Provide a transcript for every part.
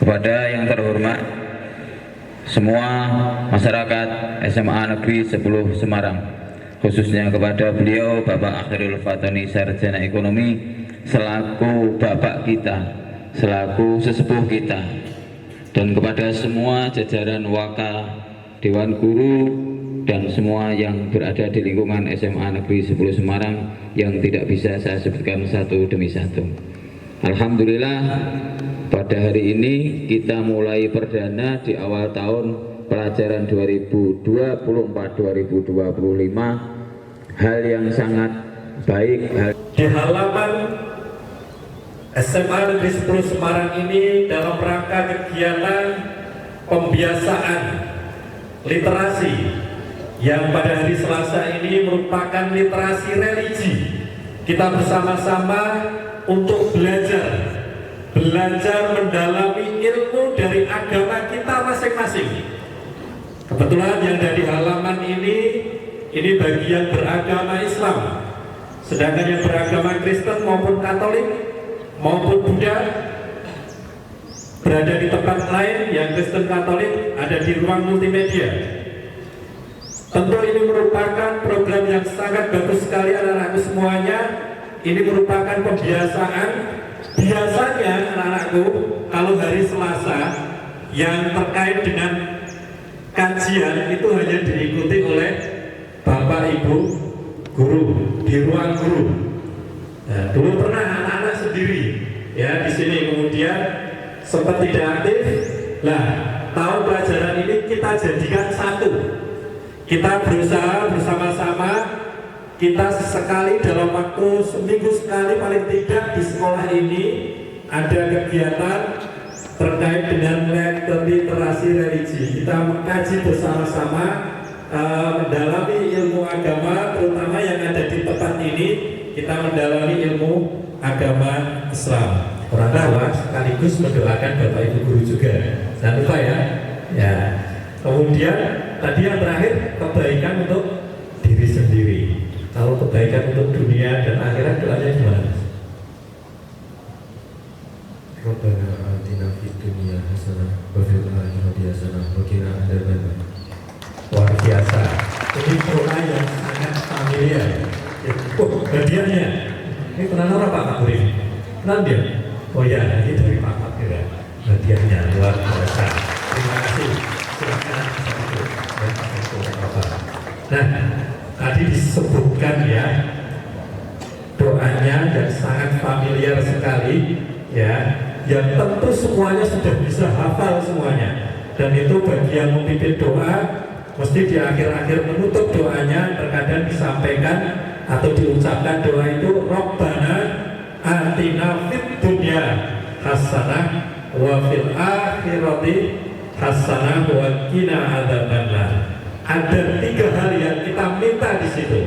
Kepada yang terhormat semua masyarakat SMA Negeri 10 Semarang, khususnya kepada beliau Bapak Akhirul Fatoni Sarjana Ekonomi selaku Bapak kita, selaku sesepuh kita, dan kepada semua jajaran Waka, Dewan Guru, dan semua yang berada di lingkungan SMA Negeri 10 Semarang yang tidak bisa saya sebutkan satu demi satu. Alhamdulillah, pada hari ini kita mulai perdana di awal tahun pelajaran 2024-2025, hal yang sangat baik. Di halaman SMA Negeri 10 Semarang ini dalam rangka kegiatan pembiasaan literasi yang pada hari Selasa ini merupakan literasi religi. Kita bersama-sama untuk belajar mendalami ilmu dari agama kita masing-masing. Kebetulan yang dari halaman ini bagi yang beragama Islam, sedangkan yang beragama Kristen maupun Katolik maupun Buddha berada di tempat lain. Yang Kristen Katolik ada di ruang multimedia. Tentu ini merupakan program yang sangat bagus sekali anak-anakku semuanya. Ini merupakan pembiasaan. Biasanya anak-anakku kalau hari Selasa yang terkait dengan kajian itu hanya diikuti oleh Bapak Ibu guru di ruang guru. Nah, dulu pernah anak-anak sendiri ya di sini, kemudian sempat tidak aktif. Nah, tahun pelajaran ini kita jadikan satu. Kita berusaha bersama-sama. Kita sesekali dalam waktu seminggu sekali paling tidak di sekolah ini ada kegiatan terkait dengan literasi religi. Kita mengkaji bersama-sama, mendalami ilmu agama, terutama yang ada di tempat ini. Kita mendalami ilmu agama Islam. Orang tua sekaligus mendoakan Bapak Ibu guru juga. Jangan lupa ya. Ya. Kemudian tadi yang terakhir, kebaikan untuk diri sendiri. Kalau kebaikan untuk dunia dan akhirat, doanya gimana? Rabbana atina fid dunya hasanah wa fil akhirati hasanah wa qina adzabannar. Luar biasa. Ini doa yang sangat familiar. Hadiahnya. Ini kenal orang Pak Kurim? Kenal dia? Oh ya, ini dari Pak Fakir ya. Hadiahnya luar biasa. Terima kasih. Silakan. Nah, tadi disebutkan ya doanya yang sangat familiar sekali ya, yang tentu semuanya sudah bisa hafal semuanya, dan itu bagi yang memimpin doa mesti di akhir-akhir menutup doanya terkadang disampaikan atau diucapkan doa itu Rabbana atina fid dunya hasanah wa fil akhirati hasanah wa qina adzabannar. Ada 3 hal yang kita minta di situ.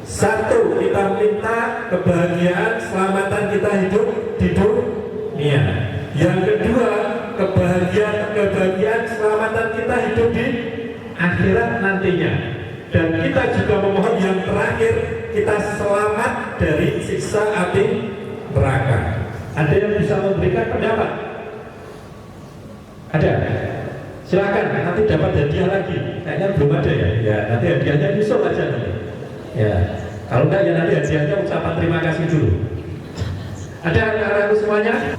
1, kita minta kebahagiaan, keselamatan kita hidup di dunia. Yang kedua, kebahagiaan, keselamatan kita hidup di akhirat nantinya. Dan kita juga memohon yang terakhir, kita selamat dari siksa api neraka. Ada yang bisa memberikan pendapat? Ada? Silakan, nanti dapat hadiah lagi. Kayaknya belum ada ya. Ya, nanti hadiahnya nyusul aja nanti. Ya, kalau enggak ya nanti hadiahnya ucapan terima kasih dulu. Ada anak-anakku semuanya?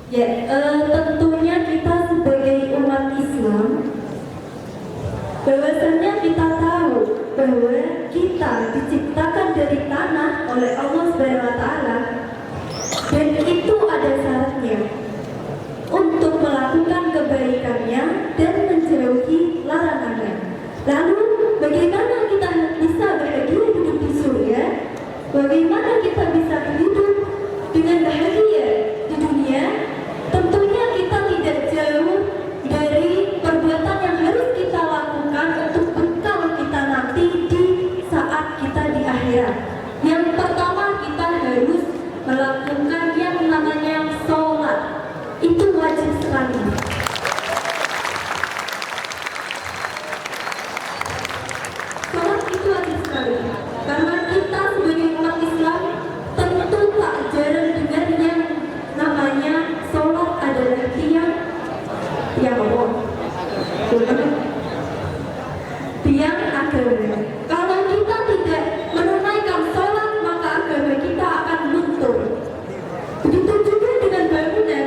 Ya, tentunya kita sebagai umat Islam, bahwasanya kita tahu bahwa kita diciptakan dari tanah oleh Allah SWT, dan itu ada syaratnya untuk melakukan kebaikannya dan menjauhi larangannya. Lalu bagaimana kita bisa bahagia hidup di surga? Bagaimana kita bisa hidup dengan bahagia di dunia? Tentunya kita tidak jauh dari perbuatan yang harus kita lakukan untuk bekal kita nanti di saat kita di akhirat. Yang pertama, kita harus melakukan yang namanya Tiang agama. Kalau kita tidak menunaikan sholat, maka agama kita akan luntur. Begitu juga dengan bangunan.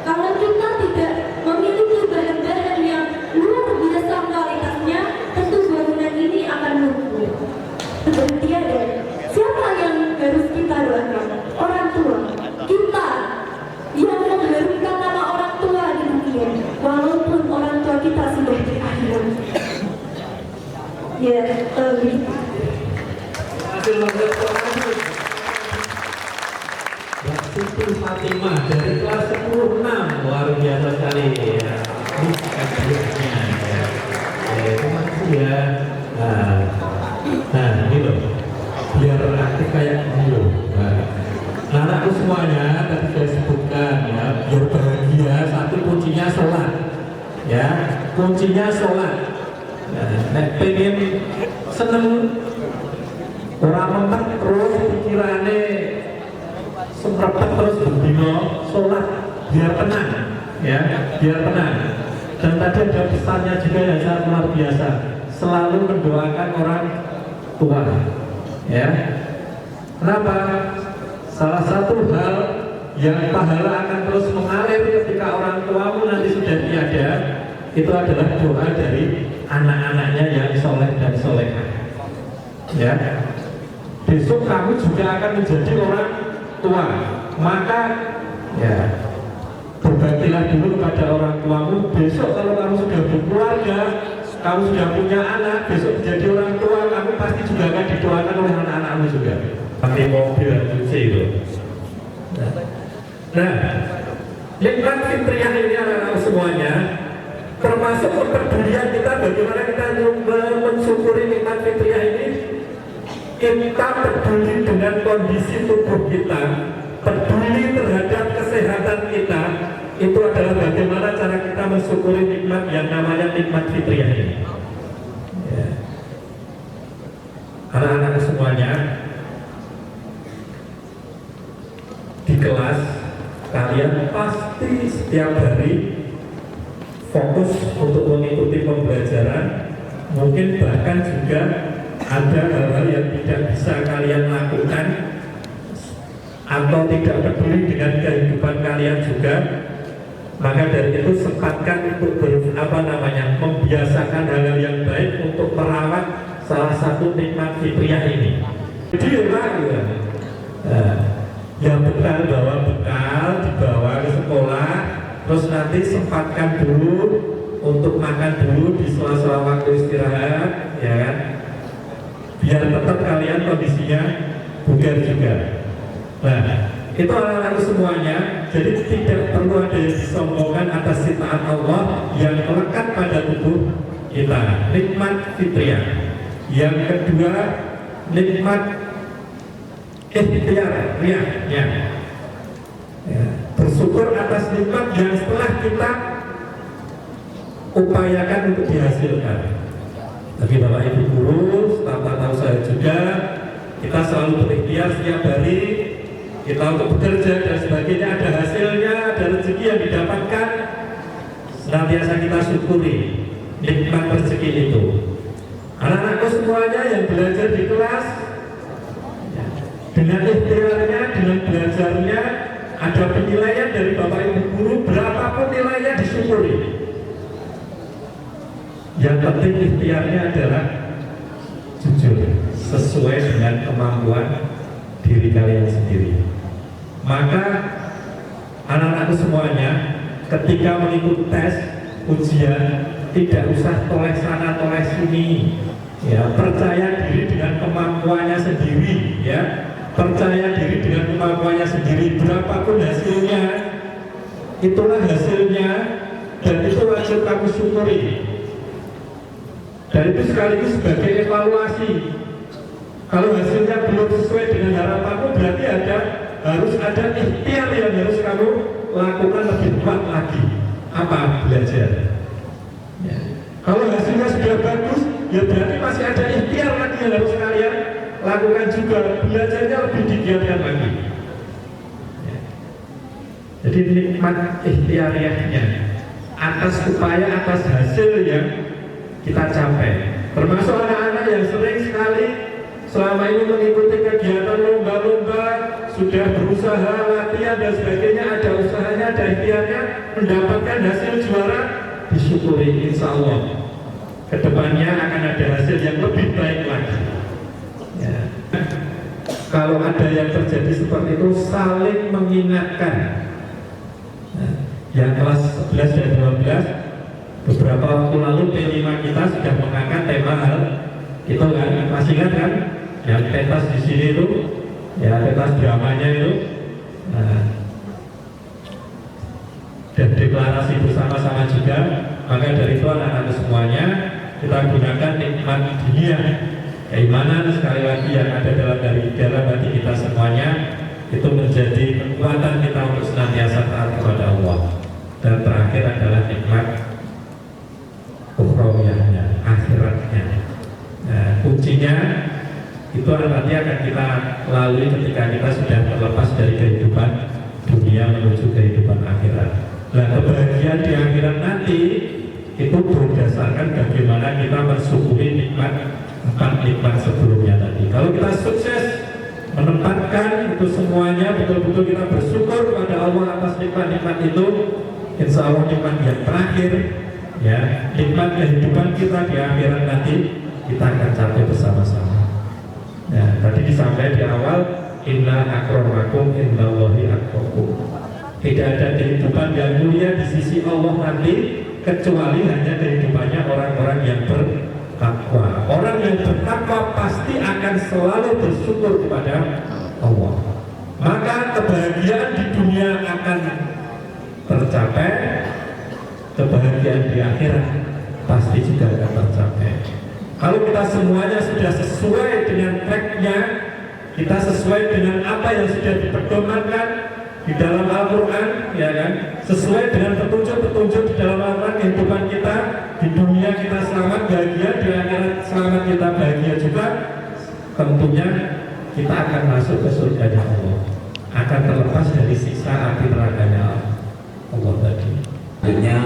Kalau kita tidak memiliki bahan-bahan yang luar biasa kualitasnya, tentu bangunan ini akan luntur. Dan tiada. Siapa yang harus kita doakan? Orang tua. Kita yang mengharumkan nama orang tua di dunia, walaupun orang tua kita sudah di akhirat. Ya, begitu. Mbak Siti Fatimah dari kelas 10-6, luar biasa sekali ya. Ini kajiannya ya. Terima kasih ya. Nah ini loh, biar aktif kayak ini loh. Nah, anakku semuanya tadi saya sebutkan ya, biar bahagia, satu kuncinya sholat ya, kuncinya sholat. Nek pengen seneng orang memang terus pikirannya semprepet terus berdino sholat biar tenang ya, biar tenang. Dan tadi ada pesannya juga yang sangat luar biasa, selalu mendoakan orang tua ya. Kenapa? Salah satu hal yang pahala akan terus mengalir ketika orang tuamu nanti sudah tiada, itu adalah doa dari anak-anaknya yang soleh dan solehah ya. Besok kamu juga akan menjadi orang tua, maka ya berbaktilah dulu kepada orang tuamu. Besok kalau kamu sudah berkeluarga, kamu sudah punya anak, besok menjadi orang tua, kamu pasti juga akan didoakan oleh anak-anakmu juga. Pakai mobil cuci itu. Nah, nikmat fitriyah ini anak-anak semuanya, termasuk kepedulian kita, bagaimana kita mensyukuri nikmat fitriyah ini. Kita peduli dengan kondisi tubuh kita, peduli terhadap kesehatan kita, itu adalah bagaimana cara kita mensyukuri nikmat yang namanya nikmat fitriyah ini ya. Anak-anak semuanya, di kelas kalian pasti setiap hari fokus untuk mengikuti pembelajaran, mungkin bahkan juga ada hal-hal yang tidak bisa kalian lakukan atau tidak peduli dengan kehidupan kalian juga. Maka dari itu sempatkan untuk membiasakan hal-hal yang baik untuk merawat salah satu nikmat fitriyah ini. Jadi ya bekal, bawa bekal, dibawa ke sekolah, terus nanti sempatkan dulu untuk makan dulu di sela-sela waktu istirahat, ya kan? Biar tetap kalian kondisinya bugar juga. Nah, itu anak-anak semuanya. Jadi tidak perlu ada yang disombongkan atas ciptaan Allah yang melekat pada tubuh kita. Nikmat fitriyah. Yang kedua, nikmat ikhtiar, ya. Bersyukur atas nikmat yang setelah kita upayakan untuk dihasilkan. Bagi Bapak Ibu guru, tahu saya juga, kita selalu berikhtiar setiap hari, kita untuk bekerja dan sebagainya, ada hasilnya, ada rezeki yang didapatkan, senantiasa kita syukuri nikmat rezeki itu. Anak-anakku semuanya yang belajar di kelas, dengan ikhtiarnya, dengan belajarnya, ada penilaian dari Bapak Ibu guru, berapapun nilainya disyukuri. Yang penting ikhtiarnya adalah jujur, sesuai dengan kemampuan diri kalian sendiri. Maka anak-anakku semuanya, ketika mengikuti tes, ujian, tidak usah toleh sana toleh sini, ya, percaya diri dengan kemampuannya sendiri, ya, percaya diri dengan kemampuannya sendiri. Berapapun hasilnya, itulah hasilnya, dan itu wajib kamu syukuri. Dan itu sekaligus sebagai evaluasi. Kalau hasilnya belum sesuai dengan harapanmu, berarti harus ada ikhtiar yang harus kamu lakukan lebih kuat lagi. Apa? Belajar. Ya. Kalau hasilnya sudah bagus, ya berarti masih ada ikhtiar lagi yang harus kalian lakukan juga. Belajarnya lebih digiatkan lagi. Ya. Jadi nikmat ikhtiariyahnya. atas upaya, atas hasil yang kita capai. Termasuk anak-anak yang sering sekali selama ini mengikuti kegiatan lomba-lomba, sudah berusaha latihan dan sebagainya, ada usahanya, ada ikhtiarnya, mendapatkan hasil juara, disyukuri, insya Allah kedepannya akan ada hasil yang lebih baik lagi. Ya. Kalau ada yang terjadi seperti itu, saling mengingatkan. Nah, yang kelas 11 dan 12 beberapa waktu lalu P5 kita sudah mengangkat tema hal itu kan, masih ingat kan? Yang pentas di sini itu, ya pentas dramanya itu. Nah, dan deklarasi bersama-sama juga. Maka dari itu anak-anak semuanya kita gunakan nikmat dunia, keimanan sekali lagi yang ada dalam hati kita semuanya, itu menjadi kekuatan kita untuk senantiasa taat kepada Allah. Dan terakhir adalah nikmat ukhrawiyahnya, akhiratnya. Nah, kuncinya itu nanti akan kita lalui ketika kita sudah terlepas dari kehidupan dunia menuju kehidupan akhirat. Nah, kebahagiaan di akhirat nanti itu berdasarkan bagaimana kita mensyukuri empat nikmat sebelumnya tadi. Kalau kita sukses menempatkan itu semuanya, betul-betul kita bersyukur kepada Allah atas nikmat-nikmat itu, insya Allah nikmat yang terakhir, ya nikmat kehidupan kita di akhirat nanti kita akan capai bersama-sama. Nah, tadi disampaikan di awal, inna akramakum indallahi atqakum. Tidak ada kehidupan yang mulia di sisi Allah nanti kecuali hanya kehidupannya orang-orang yang bertakwa. Orang yang bertakwa pasti akan selalu bersyukur kepada Allah. Maka kebahagiaan di dunia akan tercapai, kebahagiaan di akhirat pasti juga akan tercapai. Kalau kita semuanya sudah sesuai dengan tracknya, kita sesuai dengan apa yang sudah dipedomankan di dalam Al-Quran, ya kan, sesuai dengan petunjuk-petunjuk di dalam Al-Quran, kehidupan kita di dunia kita selamat bahagia, di akhirat selamat kita bahagia juga, tentunya kita akan masuk ke surga Allah, akan terlepas dari sisa api nerakanya Allah tadi. Selanjutnya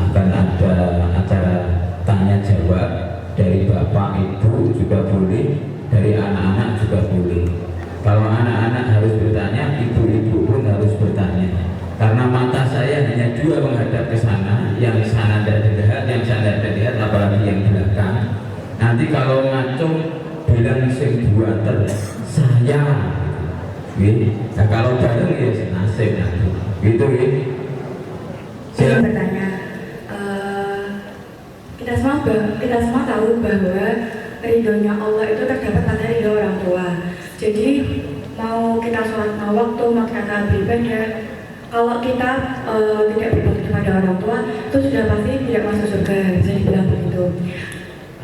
akan ada acara tanya jawab dari bapak ibu juga boleh, dari anak-anak juga boleh. Kalau anak-anak harus bertanya, ibu-ibu pun harus bertanya. Karena mata saya hanya dua menghadap ke sana, yang sana tidak dilihat, yang sana tidak dilihat, apalagi yang belakang. Nanti kalau ngacung bilang sing buanter, saya. Nah, kalau bareng ya senasib nanti. Gitu ya. Saya bertanya, kita semua tahu bahwa ridhonya Allah itu terdapat pada ridho orang tua. Jadi mau kita sholat mau waktu, mau kita beribadah, kalau kita tidak berbakti kepada orang tua, itu sudah pasti tidak masuk surga, bisa dibilang begitu.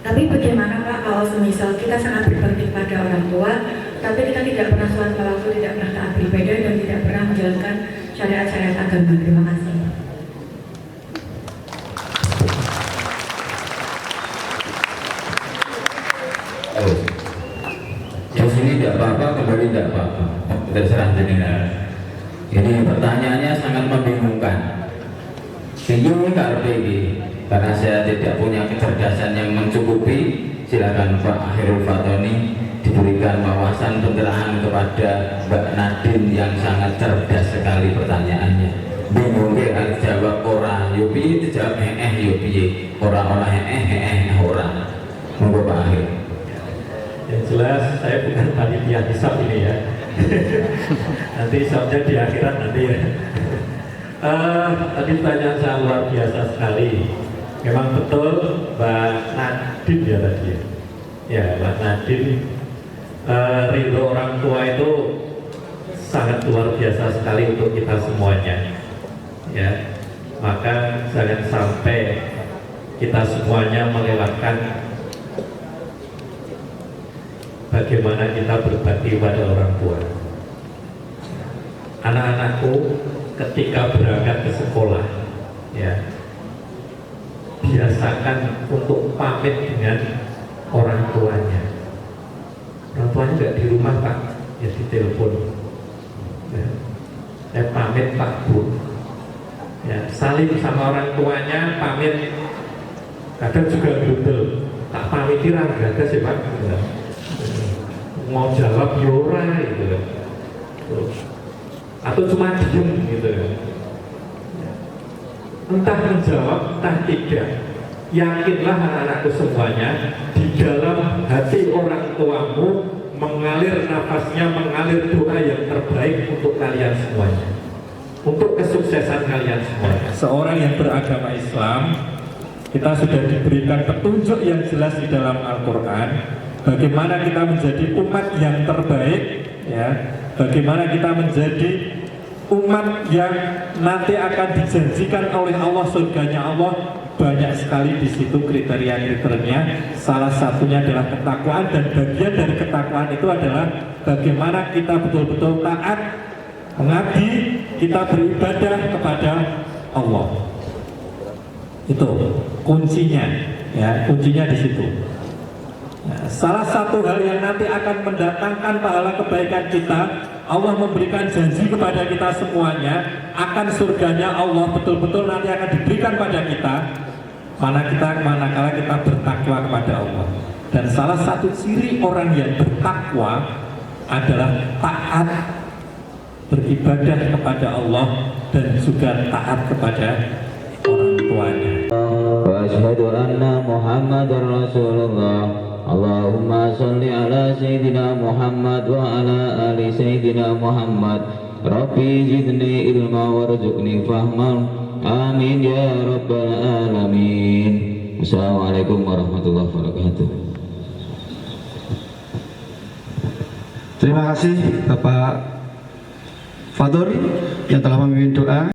Tapi bagaimana Pak kalau semisal kita sangat berbakti kepada orang tua, tapi kita tidak pernah sholat waktu, tidak pernah taat beribadah, dan tidak pernah menjalankan syariat-syariat agama? Terima kasih. Di sini tidak apa-apa, kembali tidak apa-apa, terserah jenengan. Ini pertanyaannya sangat membingungkan. Bingung karena saya tidak punya kecerdasan yang mencukupi. Silakan Pak Akhirul Fatoni diberikan wawasan pencerahan kepada Mbak Nadine yang sangat cerdas sekali pertanyaannya. Bingung harus jawab orang, yopi itu jawab yopi, orang orang. Monggo Pak Akhir. Yang jelas saya bukan panitia hisab ini ya. Nanti hisabnya di akhirat nanti ya. Tadi pertanyaan sangat luar biasa sekali. Memang betul Mbak Nadine ya tadi. Ya Mbak Nadine, ridho orang tua itu sangat luar biasa sekali untuk kita semuanya. Ya, maka jangan sampai kita semuanya melewatkan bagaimana kita berbakti pada orang tua. Anak-anakku ketika berangkat ke sekolah, ya, biasakan untuk pamit dengan orang tuanya. Orang tuanya nggak di rumah Pak, ya di telepon. Ya. Saya pamit Pak Bu. ya, salim sama orang tuanya, pamit, kadang juga betul, tak pamiti ra gagas ya Pak, mau jawab yora gitu, atau cuma diem gitu, entah menjawab, entah tidak. Yakinlah anak-anakku semuanya, di dalam hati orang tuamu mengalir nafasnya, mengalir doa yang terbaik untuk kalian semuanya, untuk kesuksesan kalian semuanya. Seorang yang beragama Islam, kita sudah diberikan petunjuk yang jelas di dalam Al-Quran, bagaimana kita menjadi umat yang terbaik, ya, bagaimana kita menjadi umat yang nanti akan dijanjikan oleh Allah surganya Allah. Banyak sekali di situ kriteria-kriterianya. Salah satunya adalah ketakwaan, dan bagian dari ketakwaan itu adalah bagaimana kita betul-betul taat, mengabdi, kita beribadah kepada Allah. Itu kuncinya, ya, kuncinya di situ. Nah, salah satu hal yang nanti akan mendatangkan pahala kebaikan kita, Allah memberikan janji kepada kita semuanya akan surganya Allah betul-betul nanti akan diberikan pada kita manakala kita bertakwa kepada Allah. Dan salah satu ciri orang yang bertakwa adalah taat, beribadah kepada Allah, dan juga taat kepada orang tuanya. Wa asyhadu anna Muhammadar Rasulullah. Allahumma sholli ala Sayyidina Muhammad wa ala ali Sayyidina Muhammad. Rabbi zidni ilma warzuqni fahman. Amin ya rabbal alamin. Assalamualaikum warahmatullahi wabarakatuh. Terima kasih Bapak Fatur yang telah memimpin doa.